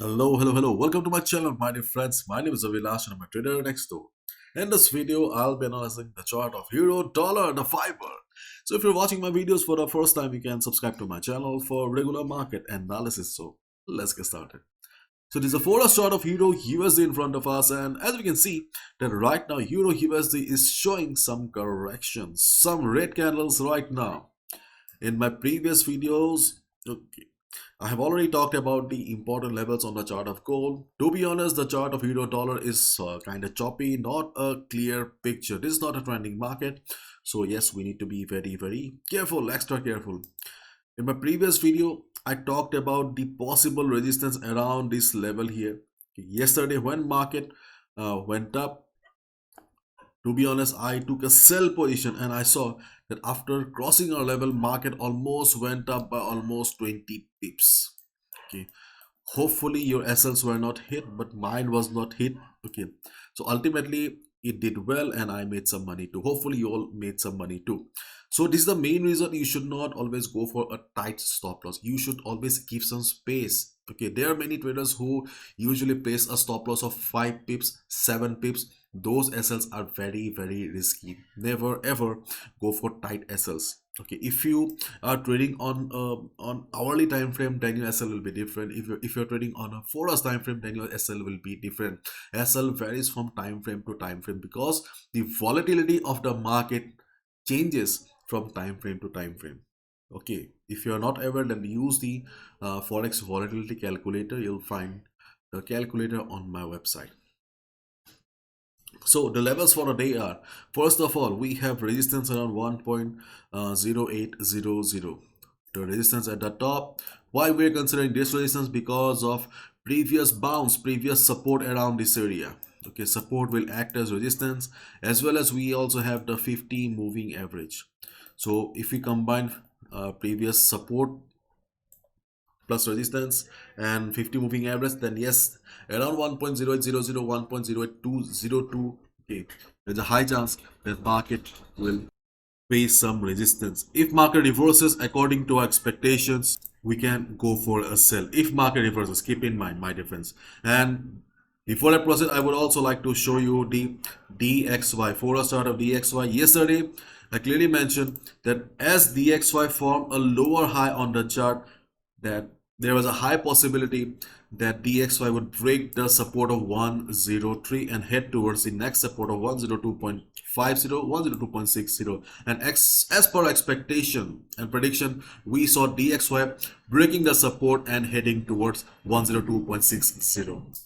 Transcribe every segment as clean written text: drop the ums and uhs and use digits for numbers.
Hello. Welcome to my channel, my dear friends. My name is Avilash and I'm a trader next door. In this video, I'll be analyzing the chart of euro, dollar, the fiber. So if you're watching my videos for the first time, you can subscribe to my channel for regular market analysis. So let's get started. So there's a Forex chart of euro USD in front of us, and as we can see that right now euro USD is showing some corrections, some red candles right now. In my previous videos, okay, I have already talked about the important levels on the chart of gold. To be honest, the chart of euro dollar is kind of choppy, not a clear picture. This is not a trending market. So yes, we need to be very careful, extra careful. In my previous video, I talked about the possible resistance around this level here. Yesterday, when market went up, to be honest, I took a sell position and I saw that after crossing our level, market almost went up by almost 20 pips. Okay, hopefully your SLs were not hit, but mine was not hit. Okay, so ultimately it did well and I made some money too. Hopefully you all made some money too. So this is the main reason you should not always go for a tight stop loss. You should always give some space. Okay, there are many traders who usually place a stop loss of 5 pips, 7 pips. Those SLs are very risky. Never ever go for tight SLs. Okay, if you are trading on hourly time frame, then your SL will be different. If you're trading on a 4 hours time frame, then your SL will be different. SL varies from time frame to time frame because the volatility of the market changes from time frame to time frame. Okay, if you are not aware, then use the Forex volatility calculator. You'll find the calculator on my website. So the levels for the day are, first of all, we have resistance around 1.0800. The resistance at the top. Why we're considering this resistance? Because of previous bounce, previous support around this area. Okay, support will act as resistance, as well as we also have the 50 moving average. So if we combine previous support plus resistance and 50 moving average, then yes, around 1.0800, 1.08202, okay, there's a high chance that market will face some resistance. If market reverses according to our expectations, we can go for a sell. If market reverses, keep in mind my difference. And before I proceed, I would also like to show you the DXY. For a start of DXY, yesterday I clearly mentioned that as DXY formed a lower high on the chart, that there was a high possibility that DXY would break the support of 103 and head towards the next support of 102.50, 102.60. And as per expectation and prediction, we saw DXY breaking the support and heading towards 102.60.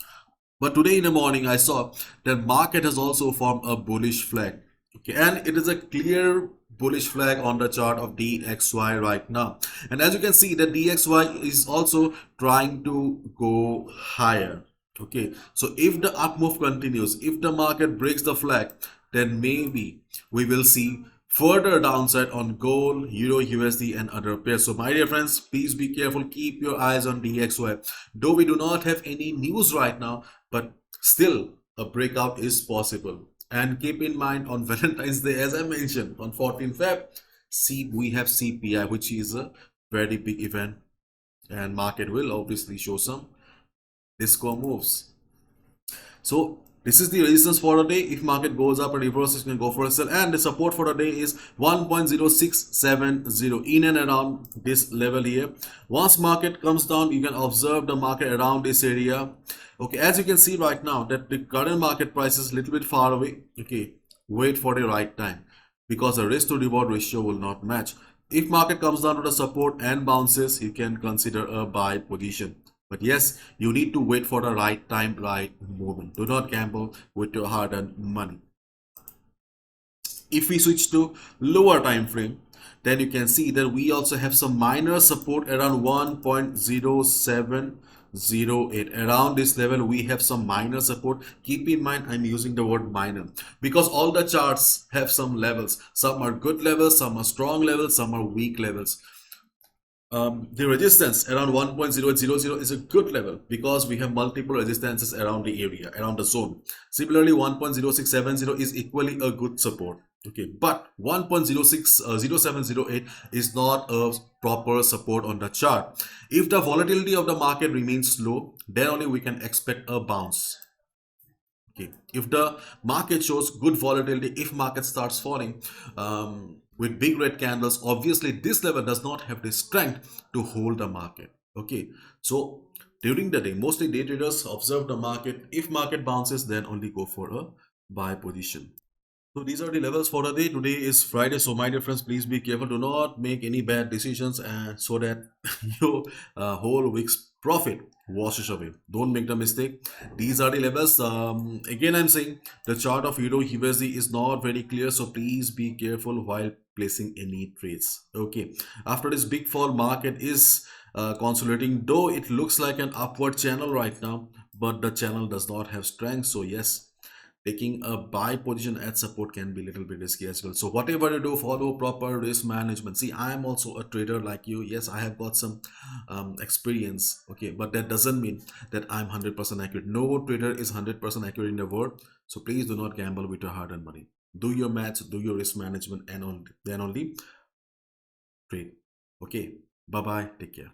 But today in the morning, I saw that market has also formed a bullish flag. Okay, and it is a clear bullish flag on the chart of DXY right now. And as you can see, the DXY is also trying to go higher. Okay, so if the up move continues, if the market breaks the flag, then maybe we will see further downside on gold, euro, USD and other pairs. So my dear friends, please be careful. Keep your eyes on DXY. Though we do not have any news right now, but still a breakout is possible. And keep in mind, on Valentine's Day, as I mentioned, on 14th Feb, we have CPI, which is a very big event, and market will obviously show some disco moves. So this is the resistance for the day. If market goes up and reverses, you can go for a sell. And the support for the day is 1.0670, in and around this level here. Once market comes down, you can observe the market around this area. Okay, as you can see right now that the current market price is a little bit far away. Okay, wait for the right time because the risk to reward ratio will not match. If market comes down to the support and bounces, you can consider a buy position. But yes, you need to wait for the right time, right moment. Do not gamble with your hard-earned money. If we switch to lower time frame, then you can see that we also have some minor support around 1.0708. Around this level we have some minor support. Keep in mind, I'm using the word minor because all the charts have some levels. Some are good levels, some are strong levels, some are weak levels. The resistance around 1.0800 is a good level because we have multiple resistances around the area, around the zone. Similarly, 1.0670 is equally a good support. Okay, but 1.060708 is not a proper support on the chart. If the volatility of the market remains low, then only we can expect a bounce. Okay, if the market shows good volatility, if market starts falling with big red candles, obviously this level does not have the strength to hold the market. Okay, so during the day, mostly day traders observe the market. If market bounces, then only go for a buy position. So these are the levels for the day. Today is Friday, so my dear friends, please be careful. Do not make any bad decisions, and so that your whole week's profit washes away. Don't make the mistake. These are the levels. Again, I'm saying the chart of Euro USD is not very clear, so please be careful while placing any trades. Okay. After this big fall, market is consolidating, though it looks like an upward channel right now, but the channel does not have strength. So yes, taking a buy position at support can be a little bit risky as well. So whatever you do, follow proper risk management. See, I am also a trader like you. Yes, I have got some experience. Okay, but that doesn't mean that I'm 100% accurate. No trader is 100% accurate in the world. So please do not gamble with your hard-earned money. Do your maths, do your risk management, and then only trade. Okay, bye bye. Take care.